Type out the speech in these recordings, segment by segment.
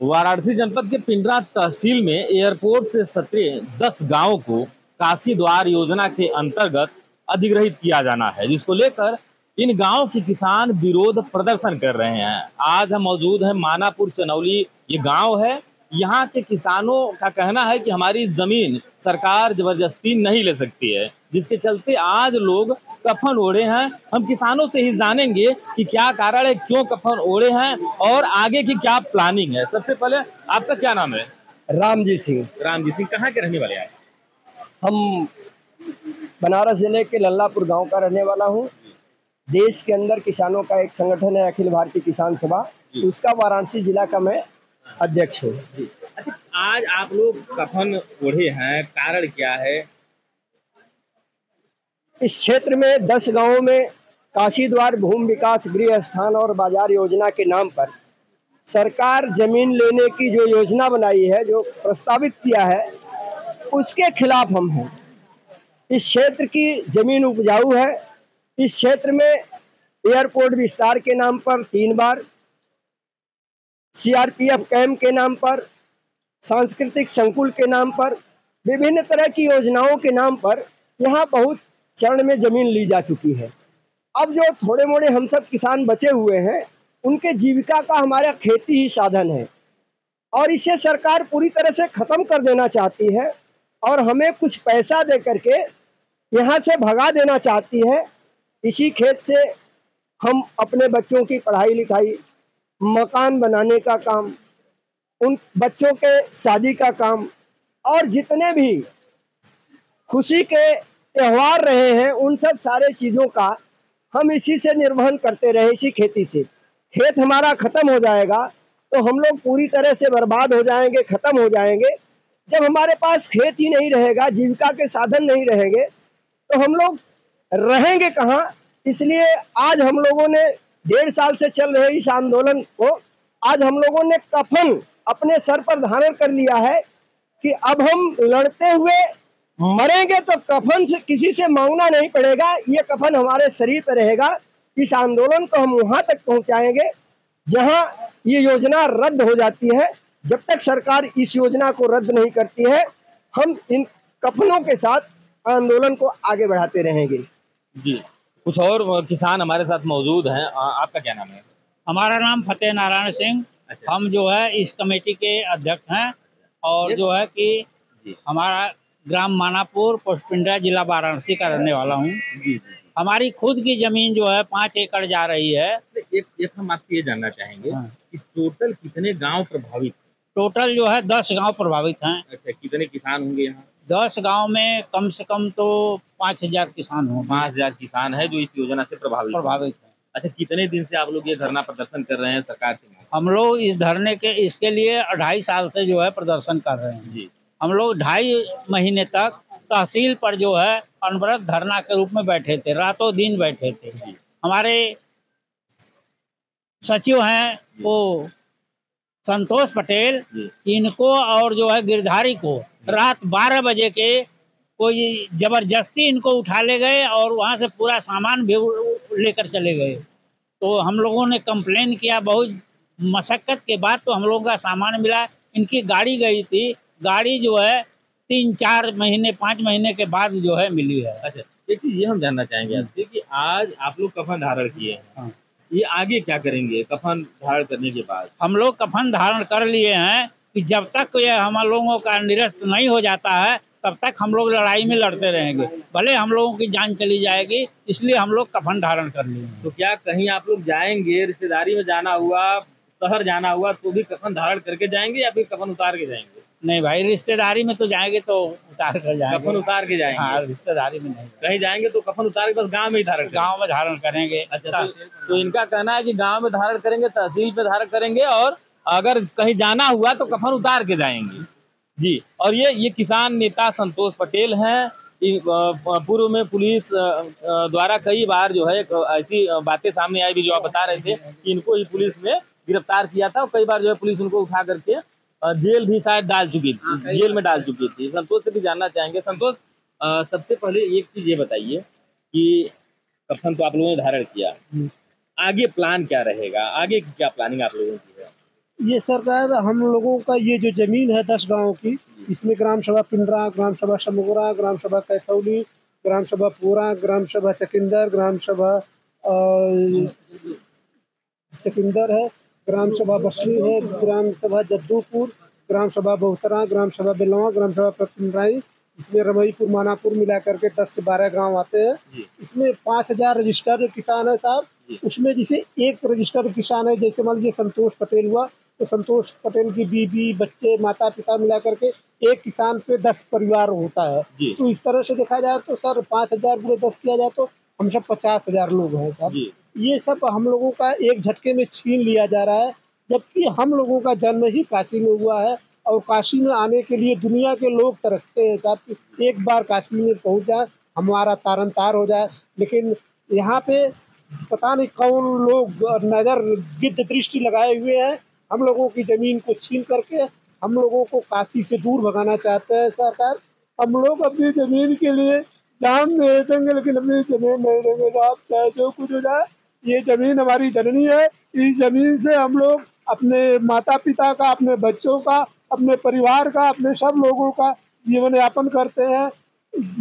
वाराणसी जनपद के पिंडरा तहसील में एयरपोर्ट से सटे 10 गांवों को काशी द्वार योजना के अंतर्गत अधिग्रहित किया जाना है, जिसको लेकर इन गांवों के किसान विरोध प्रदर्शन कर रहे हैं। आज हम मौजूद हैं मानापुर चनौली, ये गांव है। यहाँ के किसानों का कहना है कि हमारी जमीन सरकार जबरदस्ती नहीं ले सकती है, जिसके चलते आज लोग कफन ओढ़े हैं। हम किसानों से ही जानेंगे कि क्या कारण है, क्यों कफन ओढ़े हैं और आगे की क्या प्लानिंग है। सबसे पहले आपका क्या नाम है? रामजीत सिंह। रामजीत सिंह, कहाँ के रहने वाले हैं? हम बनारस जिले के लल्लापुर गांव का रहने वाला हूं। देश के अंदर किसानों का एक संगठन है अखिल भारतीय किसान सभा, उसका वाराणसी जिला का मैं अध्यक्ष हूं। अच्छा, आज आप लोग कफन ओढ़े हैं, कारण क्या है? इस क्षेत्र में 10 गांवों में काशी द्वार भूमि विकास गृह स्थान और बाजार योजना के नाम पर सरकार जमीन लेने की जो योजना बनाई है, जो प्रस्तावित किया है, उसके खिलाफ हम हैं। इस क्षेत्र की जमीन उपजाऊ है। इस क्षेत्र में एयरपोर्ट विस्तार के नाम पर 3 बार, सीआरपीएफ कैंप के नाम पर, सांस्कृतिक संकुल के नाम पर, विभिन्न तरह की योजनाओं के नाम पर यहाँ बहुत चरण में जमीन ली जा चुकी है। अब जो थोड़े मोड़े हम सब किसान बचे हुए हैं, उनके जीविका का हमारा खेती ही साधन है और इसे सरकार पूरी तरह से खत्म कर देना चाहती है और हमें कुछ पैसा दे करके यहाँ से भगा देना चाहती है। इसी खेत से हम अपने बच्चों की पढ़ाई लिखाई, मकान बनाने का काम, उन बच्चों के शादी का काम और जितने भी खुशी के त्यौहार रहे हैं, उन सब सारे चीज़ों का हम इसी से निर्वहन करते रहे, इसी खेती से। खेत हमारा ख़त्म हो जाएगा तो हम लोग पूरी तरह से बर्बाद हो जाएंगे, ख़त्म हो जाएंगे। जब हमारे पास खेत ही नहीं रहेगा, जीविका के साधन नहीं रहेंगे, तो हम लोग रहेंगे कहाँ? इसलिए आज हम लोगों ने 1.5 साल से चल रहे इस आंदोलन को आज हम लोगों ने कफन अपने सर पर धारण कर लिया है कि अब हम लड़ते हुए मरेंगे तो कफन से किसी से मांगना नहीं पड़ेगा, ये कफन हमारे शरीर पर रहेगा। इस आंदोलन को हम वहां तक पहुंचाएंगे जहां ये योजना रद्द हो जाती है। जब तक सरकार इस योजना को रद्द नहीं करती है, हम इन कफनों के साथ आंदोलन को आगे बढ़ाते रहेंगे। जी, कुछ और किसान हमारे साथ मौजूद हैं। आपका क्या नाम है? हमारा नाम फतेह नारायण सिंह। अच्छा। हम जो है इस कमेटी के अध्यक्ष हैं और जो है कि हमारा ग्राम मानापुर, पोस्ट पिंडरा, जिला वाराणसी का रहने वाला हूँ। जी। हमारी खुद की जमीन जो है 5 एकड़ जा रही है। एक हम आपसे ये जानना चाहेंगे कि टोटल कितने गांव प्रभावित हैं? टोटल जो है 10 गांव प्रभावित हैं। अच्छा, कितने किसान होंगे यहाँ? 10 गांव में कम से कम तो 5000 किसान होंगे। 5000 किसान है जो इस योजना से प्रभावित हैं। अच्छा, कितने दिन से आप लोग ये धरना प्रदर्शन कर रहे हैं सरकार से? हम लोग इस धरने के इसके लिए 2.5 साल से जो है प्रदर्शन कर रहे हैं। जी। हम लोग 2.5 महीने तक तहसील पर जो है अनवरत धरना के रूप में बैठे थे, रातों दिन बैठे थे। हमारे सचिव हैं वो संतोष पटेल, इनको और जो है गिरधारी को रात 12 बजे के कोई जबरदस्ती इनको उठा ले गए और वहाँ से पूरा सामान भी लेकर चले गए। तो हम लोगों ने कंप्लेन किया, बहुत मशक्कत के बाद तो हम लोगों का सामान मिला। इनकी गाड़ी गई थी, गाड़ी जो है 3-4 महीने 5 महीने के बाद जो है मिली है। अच्छा, एक चीज ये हम जानना चाहेंगे आपसे कि आज आप लोग कफन धारण किए हैं। हाँ। ये आगे क्या करेंगे कफन धारण करने के बाद? हम लोग कफन धारण कर लिए हैं कि जब तक ये हम लोगों का निरस्त नहीं हो जाता है तब तक हम लोग लड़ाई में लड़ते रहेंगे, भले हम लोगों की जान चली जाएगी, इसलिए हम लोग कफन धारण कर लिए। तो क्या कहीं आप लोग जाएंगे, रिश्तेदारी में जाना हुआ, शहर जाना हुआ तो भी कफन धारण करके जाएंगे या फिर कफन उतार के जाएंगे? नहीं भाई, रिश्तेदारी में तो जाएंगे तो उतार कर जाएंगे। कफन उतार के जाएंगे? हाँ, रिश्तेदारी में नहीं। कहीं जाएंगे तो कफन उतार के बस गांव में ही धारण? गांव में धारण करेंगे। अच्छा, तो इनका कहना है कि गांव में धारण करेंगे, तहसील पे धारण करेंगे और अगर कहीं जाना हुआ तो कफन उतार के जाएंगे। जी। और ये किसान नेता संतोष पटेल हैं। पूर्व में पुलिस द्वारा कई बार जो है ऐसी बातें सामने आई भी, जो आप बता रहे थे कि इनको ही पुलिस ने गिरफ्तार किया था और कई बार जो है पुलिस उनको उठा करके जेल भी शायद डाल चुकी थी, जेल में डाल चुकी थी। संतोष से भी जानना चाहेंगे। संतोष, सबसे पहले एक चीज ये बताइए कि कफन तो आप लोगों ने धारण किया, आगे प्लान क्या रहेगा? आगे की क्या प्लानिंग आप लोगों की है? ये सरकार हम लोगों का ये जो जमीन है 10 गांव की, इसमें ग्राम सभा पिंडरा, ग्राम सभा समोरा, ग्राम सभा कैथौली, ग्राम सभा पूरा, ग्राम सभा चकिंदर, ग्राम सभा चकिंदर है, ग्राम सभा बसली है, ग्राम सभा जद्दूपुर, ग्राम सभा बहुतरा, ग्राम सभा बेलवा, ग्राम सभा पिंडराई, इसमें रमईपुर मानापुर मिला करके 10 से 12 गांव आते हैं। इसमें 5000 रजिस्टर्ड किसान है साहब। उसमें जैसे एक रजिस्टर्ड किसान है, जैसे मान लीजिए संतोष पटेल हुआ, तो संतोष पटेल की बीवी बच्चे माता पिता मिला करके एक किसान पे 10 परिवार होता है। तो इस तरह से देखा जाए तो सर 5000 पूरे 10 किया जाए तो हम सब 50,000 लोग हैं साहब। ये सब हम लोगों का एक झटके में छीन लिया जा रहा है, जबकि हम लोगों का जन्म ही काशी में हुआ है और काशी में आने के लिए दुनिया के लोग तरसते हैं साहब कि एक बार काशी में पहुंच जाए, हमारा तारन तार हो जाए। लेकिन यहाँ पे पता नहीं कौन लोग नज़र गिद्ध दृष्टि लगाए हुए हैं, हम लोगों की ज़मीन को छीन करके हम लोगों को काशी से दूर भगाना चाहते हैं सरकार। हम लोग अपनी ज़मीन के लिए जान दे देंगे, लेकिन अपनी ज़मीन नहीं देंगे साहब, चाहे जो कुछ हो जाए। ये ज़मीन हमारी जननी है, इस ज़मीन से हम लोग अपने माता पिता का, अपने बच्चों का, अपने परिवार का, अपने सब लोगों का जीवन यापन करते हैं।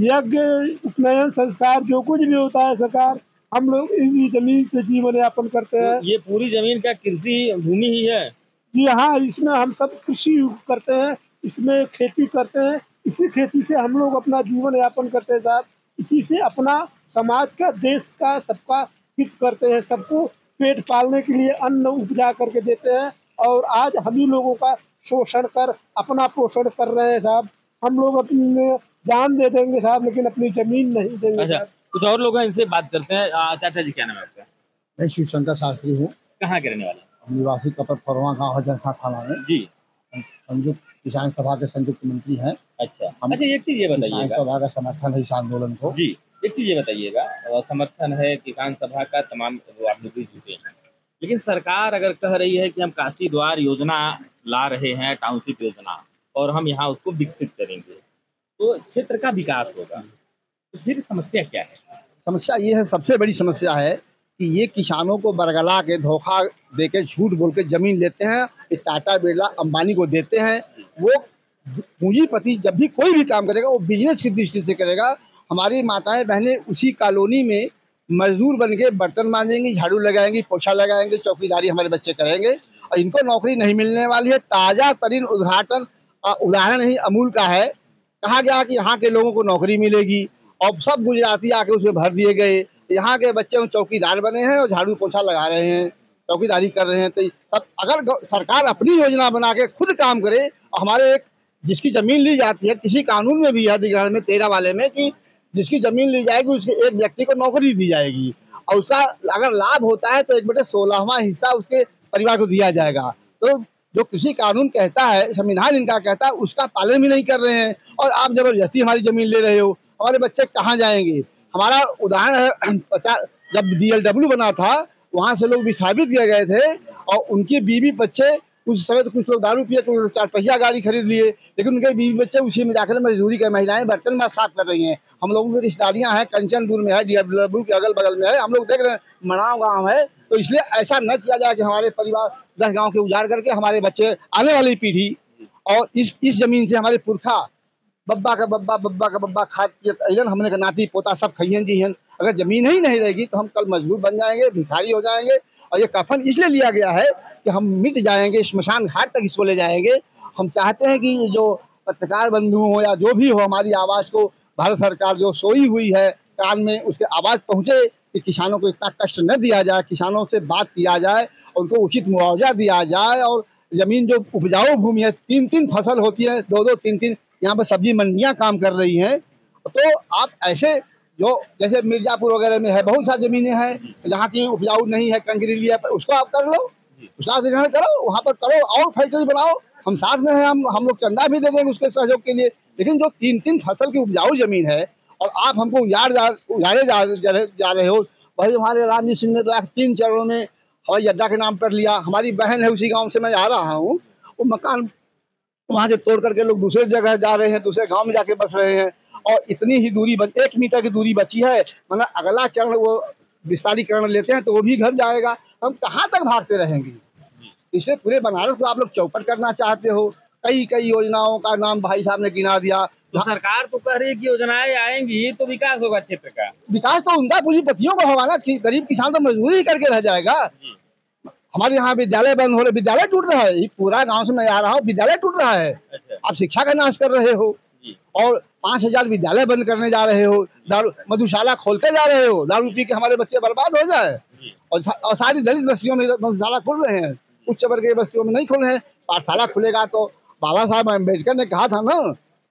यज्ञ, उपनयन, संस्कार जो कुछ भी होता है सरकार, हम लोग इस जमीन से जीवन यापन करते हैं। ये पूरी जमीन का कृषि भूमि ही है? जी हाँ, इसमें हम सब कृषि करते हैं, इसमें खेती करते हैं, इसी खेती से हम लोग अपना जीवन यापन करते हैं साहब। इसी से अपना समाज का, देश का, सबका हित करते हैं, सबको पेट पालने के लिए अन्न उपजा करके देते हैं। और आज हम ही लोगों का शोषण कर अपना पोषण कर रहे हैं साहब। हम लोग अपनी जान दे देंगे साहब, लेकिन अपनी जमीन नहीं देंगे। अच्छा, कुछ और लोग हैं, इनसे बात करते हैं। चाचा जी, क्या नाम है आपका? मैं शिवशंकर शास्त्री हूँ। कहाँ के रहने वाले? निवासी कपर फरवा गाँव है, जनसा थाना में। जी। संयुक्त किसान सभा के संयुक्त मंत्री हैं। अच्छा, एक चीज ये बताइएगा, किसान सभा का समर्थन है इस आंदोलन को। जी, एक चीज ये बताइएगा, समर्थन है किसान सभा का, तमाम आप लोग भी जुटे हैं, लेकिन सरकार अगर कह रही है कि हम काशी द्वार योजना ला रहे हैं, टाउनशिप योजना, और हम यहाँ उसको विकसित करेंगे तो क्षेत्र का विकास होगा, तो फिर समस्या क्या है? समस्या ये है, सबसे बड़ी समस्या है कि ये किसानों को बरगला के, धोखा दे के, झूठ बोल के ज़मीन लेते हैं, टाटा बिरला अंबानी को देते हैं। वो पूंजीपति जब भी कोई भी काम करेगा वो बिजनेस की दृष्टि से करेगा। हमारी माताएं बहनें उसी कॉलोनी में मजदूर बन के बर्तन मांजेंगी, झाड़ू लगाएंगी, पोछा लगाएंगे, चौकीदारी हमारे बच्चे करेंगे, और इनको नौकरी नहीं मिलने वाली है। ताज़ा तरीन उदाहरण ही अमूल का है। कहा गया कि यहाँ के लोगों को नौकरी मिलेगी और सब गुजराती आके उसमें भर दिए गए। यहाँ के बच्चे चौकीदार बने हैं और झाड़ू पोछा लगा रहे हैं, चौकीदारी कर रहे हैं। तो सब अगर सरकार अपनी योजना बना के खुद काम करे, और हमारे एक जिसकी ज़मीन ली जाती है, किसी कानून में भी है अधिग्रहण में 13 वाले में कि जिसकी ज़मीन ली जाएगी उसके एक व्यक्ति को नौकरी दी जाएगी, और उसका अगर लाभ होता है तो 1/16वां हिस्सा उसके परिवार को दिया जाएगा। तो जो कृषि कानून कहता है, संविधान इनका कहता है, उसका पालन भी नहीं कर रहे हैं, और आप जबरदस्ती हमारी ज़मीन ले रहे हो। हमारे बच्चे कहाँ जाएंगे? हमारा उदाहरण है, जब DLW बना था वहाँ से लोग विस्थापित किए गए थे, और उनकी बीवी बच्चे, उस समय तो कुछ लोग दारू पिए, कुछ लोग 4 पहिया गाड़ी खरीद लिए, लेकिन उनके बीवी बच्चे उसी में जाकर मजदूरी कर, महिलाएं बर्तन में साफ कर रही हैं। हम लोगों की रिश्तेदारियाँ हैं, कंचनपुर में है, DLW के अगल बगल में है, हम लोग देख रहे हैं, मनाव गाँव है। तो इसलिए ऐसा न किया जाए कि हमारे परिवार 10 गाँव के उजाड़ करके हमारे बच्चे, आने वाली पीढ़ी, और इस जमीन से हमारे पुरखा बब्बा का बब्बा खाद के हमने का नाती पोता सब खैयन जी हैं। अगर ज़मीन ही नहीं रहेगी तो हम कल मजदूर बन जाएंगे, भिखारी हो जाएंगे। और ये कफन इसलिए लिया गया है कि हम मिट जाएंगे, स्मशान घाट तक इसको ले जाएंगे। हम चाहते हैं कि जो पत्रकार बंधु हो या जो भी हो, हमारी आवाज़ को भारत सरकार जो सोई हुई है कान में, उसके आवाज़ पहुँचे कि किसानों को इतना कष्ट न दिया जाए, किसानों से बात किया जाए, उनको उचित मुआवजा दिया जाए। और ज़मीन जो उपजाऊ भूमि है, 3-3 फसल होती है, 2-2, 3-3, यहाँ पर सब्जी मंडियाँ काम कर रही हैं। तो आप ऐसे जो जैसे मिर्जापुर वगैरह में है, बहुत सारी ज़मीनें हैं जहाँ की उपजाऊ नहीं है, कंकरीली है, उसको आप कर लो, उसका अधिग्रहण करो, वहाँ पर करो और फैक्ट्री बनाओ। हम साथ में हैं, हम लोग चंदा भी दे देंगे उसके सहयोग के लिए। लेकिन जो 3-3 फसल की उपजाऊ ज़मीन है और आप हमको उजाड़े जा रहे हो। भाई हमारे रामजी सिंह ने तो 3 चरणों में हवाई अड्डा के नाम पर लिया। हमारी बहन है, उसी गाँव से मैं आ रहा हूँ, वो मकान वहाँ से तोड़ करके लोग दूसरे जगह जा रहे हैं, दूसरे गांव में जाके बस रहे हैं, और इतनी ही दूरी 1 मीटर की दूरी बची है। मतलब अगला चरण वो विस्तारीकरण लेते हैं तो वो भी घर जाएगा। हम कहाँ तक भागते रहेंगे? इसलिए पूरे बनारस को आप लोग चौपट करना चाहते हो। कई कई योजनाओं का नाम भाई साहब ने गिना दिया। तो सरकार तो कह रही है कि योजनाएं आएंगी तो विकास होगा क्षेत्र का। विकास तो उनका पूंजीपतियों को होगा ना, गरीब किसान तो मजदूरी करके रह जाएगा। हमारे यहाँ विद्यालय बंद हो रहे, विद्यालय टूट रहा है, पूरा गांव से मैं आ रहा हूँ, विद्यालय टूट रहा है। आप शिक्षा का नाश कर रहे हो और 5000 विद्यालय बंद करने जा रहे हो, दारू मधुशाला खोलते जा रहे हो, दारू पी के हमारे बच्चे बर्बाद हो जाए। और सारी दलित बस्तियों में मधुशाला खुल रहे हैं, उच्च वर्ग की बस्तियों में नहीं खुल रहे हैं। पाठशाला खुलेगा तो बाबा साहब अम्बेडकर ने कहा था ना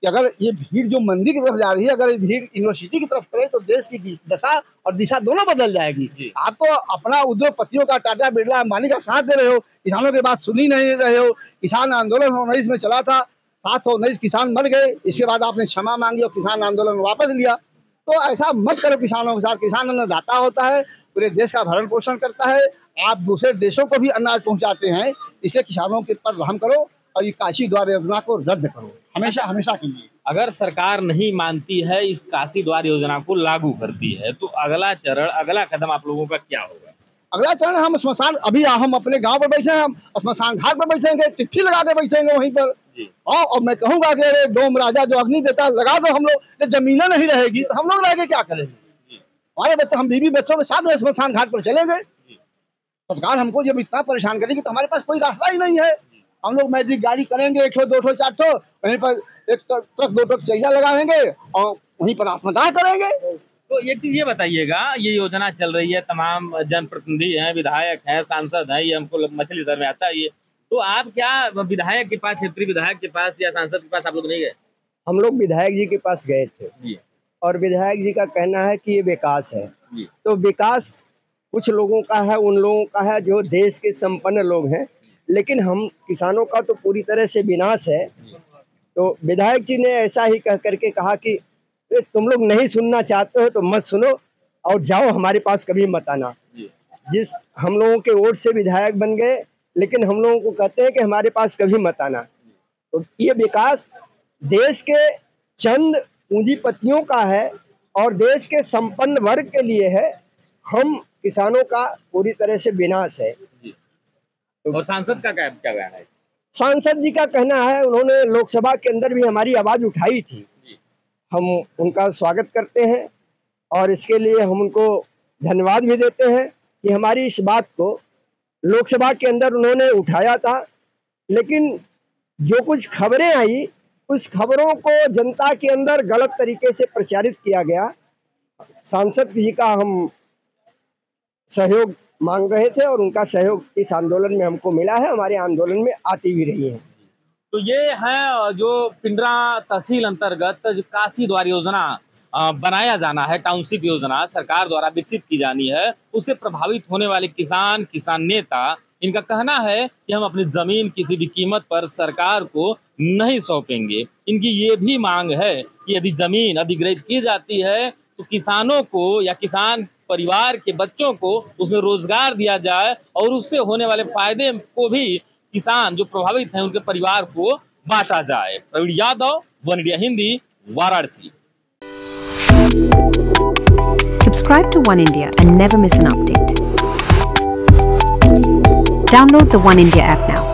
कि अगर ये भीड़ जो मंदिर की तरफ जा रही है, अगर ये भीड़ यूनिवर्सिटी की तरफ करे तो देश की दशा और दिशा दोनों बदल जाएगी। आप तो अपना उद्योगपतियों का, टाटा बिरला अंबानी का साथ दे रहे हो, किसानों की बात सुनी नहीं रहे हो। किसान आंदोलन 19 में चला था, 719 किसान मर गए, इसके बाद आपने क्षमा मांगी और किसान आंदोलन वापस लिया। तो ऐसा मत करो किसानों के साथ। किसान अन्नदाता होता है, पूरे देश का भरण पोषण करता है, आप दूसरे देशों को भी अनाज पहुंचाते हैं, इसलिए किसानों के पर रहम करो और ये काशी द्वार योजना को रद्द करो हमेशा हमेशा के लिए। अगर सरकार नहीं मानती है, इस काशी द्वार योजना को लागू करती है, तो अगला चरण, अगला कदम आप लोगों का क्या होगा? अगला चरण हम स्मशान, अभी हम अपने गांव पर बैठे हैं, हम स्मशान घाट पर बैठेंगे, चिट्ठी लगा के बैठेंगे वहीं पर। और मैं कहूंगा कि अरे डोम राजा जो अग्नि देता लगा दो हम लोग, जब जमीन नहीं रहेगी तो हम लोग रह के क्या करेंगे? हमारे बच्चे, हम बीवी बच्चों के साथ स्मशान घाट पर चलेंगे। सरकार हमको जब इतना परेशान करेगी तो हमारे पास कोई रास्ता ही नहीं है। हम लोग मैजिक गाड़ी करेंगे, 1 ठो 2 ठो 4 ठो, वहीं पर 1 ट्रक 2 ट्रक चैया लगाएंगे और वहीं पर आत्मदाह करेंगे। तो एक चीज ये बताइएगा, ये योजना चल रही है, तमाम जनप्रतिनिधि हैं, विधायक हैं, सांसद हैं, ये हमको मछली शहर में आता है ये, तो आप क्या विधायक के पास, क्षेत्रीय विधायक के पास या सांसद के पास आप लोग नहीं गए? हम लोग विधायक जी के पास गए थे और विधायक जी का कहना है कि ये विकास है। तो विकास कुछ लोगों का है, उन लोगों का है जो देश के संपन्न लोग हैं, लेकिन हम किसानों का तो पूरी तरह से विनाश है। तो विधायक जी ने ऐसा ही कह करके कहा कि तुम लोग नहीं सुनना चाहते हो तो मत सुनो और जाओ, हमारे पास कभी मत आना। जिस हम लोगों के वोट से विधायक बन गए, लेकिन हम लोगों को कहते हैं कि हमारे पास कभी मत आना। तो ये विकास देश के चंद पूंजीपतियों का है और देश के संपन्न वर्ग के लिए है। हम किसानों का पूरी तरह से विनाश है। और सांसद का क्या कहना है? सांसद जी का कहना है, उन्होंने लोकसभा के अंदर भी हमारी आवाज उठाई थी, हम उनका स्वागत करते हैं और इसके लिए हम उनको धन्यवाद भी देते हैं कि हमारी इस बात को लोकसभा के अंदर उन्होंने उठाया था। लेकिन जो कुछ खबरें आई, उस खबरों को जनता के अंदर गलत तरीके से प्रचारित किया गया। सांसद जी का हम सहयोग मांग रहे थे और उनका सहयोग इस आंदोलन में हमको मिला है, हमारे आंदोलन में आती भी रही है। तो ये है जो पिंडरा तहसील अंतर्गत जो काशी द्वार योजना बनाया जाना है, टाउनशिप योजना सरकार द्वारा विकसित की जानी है, उससे प्रभावित होने वाले किसान, किसान नेता, इनका कहना है कि हम अपनी जमीन किसी भी कीमत पर सरकार को नहीं सौंपेंगे। इनकी ये भी मांग है कि यदि जमीन अधिग्रहित की जाती है तो किसानों को या किसान परिवार के बच्चों को उसमें रोजगार दिया जाए और उससे होने वाले फायदे को भी किसान जो प्रभावित हैं उनके परिवार को बांटा जाए। Praveen Yadav, one India Hindi, Varanasi. Subscribe to One India and never miss an update. Download the One India app now.